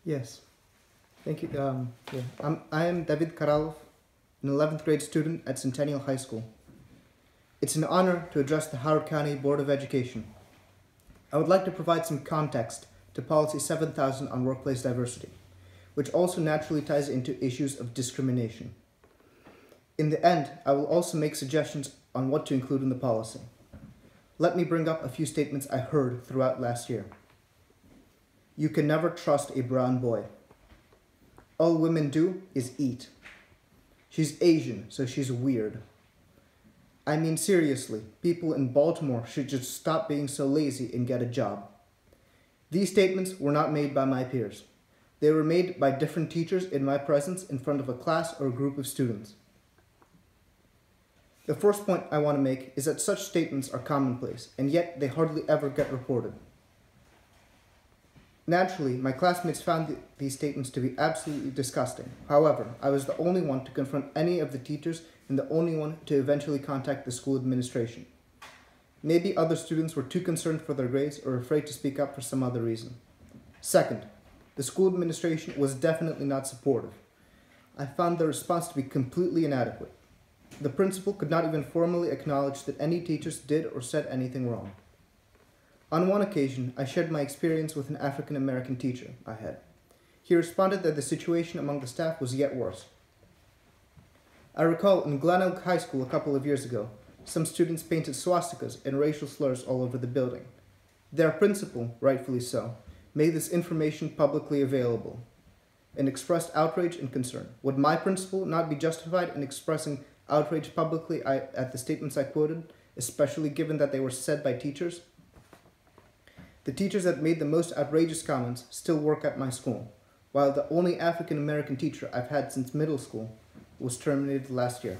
Yes, thank you. I am David Koralov, an 11th grade student at Centennial High School. It's an honor to address the Howard County Board of Education. I would like to provide some context to Policy 7000 on workplace diversity, which also naturally ties into issues of discrimination. In the end, I will also make suggestions on what to include in the policy. Let me bring up a few statements I heard throughout last year. You can never trust a brown boy. All women do is eat. She's Asian, so she's weird. I mean, seriously, people in Baltimore should just stop being so lazy and get a job. These statements were not made by my peers. They were made by different teachers in my presence in front of a class or a group of students. The first point I want to make is that such statements are commonplace, and yet they hardly ever get reported. Naturally, my classmates found these statements to be absolutely disgusting. However, I was the only one to confront any of the teachers and the only one to eventually contact the school administration. Maybe other students were too concerned for their grades or afraid to speak up for some other reason. Second, the school administration was definitely not supportive. I found their response to be completely inadequate. The principal could not even formally acknowledge that any teachers did or said anything wrong. On one occasion, I shared my experience with an African American teacher I had. He responded that the situation among the staff was yet worse. I recall in Glen Oak High School a couple of years ago, some students painted swastikas and racial slurs all over the building. Their principal, rightfully so, made this information publicly available and expressed outrage and concern. Would my principal not be justified in expressing outrage publicly at the statements I quoted, especially given that they were said by teachers? The teachers that made the most outrageous comments still work at my school, while the only African American teacher I've had since middle school was terminated last year.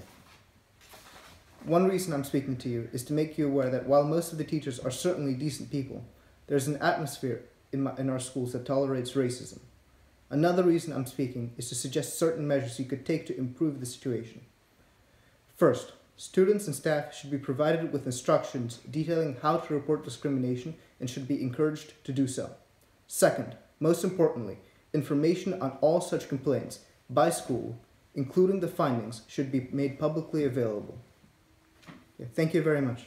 One reason I'm speaking to you is to make you aware that while most of the teachers are certainly decent people, there's an atmosphere in our schools that tolerates racism. Another reason I'm speaking is to suggest certain measures you could take to improve the situation. First, students and staff should be provided with instructions detailing how to report discrimination and should be encouraged to do so. Second, most importantly, information on all such complaints by school, including the findings, should be made publicly available. Thank you very much.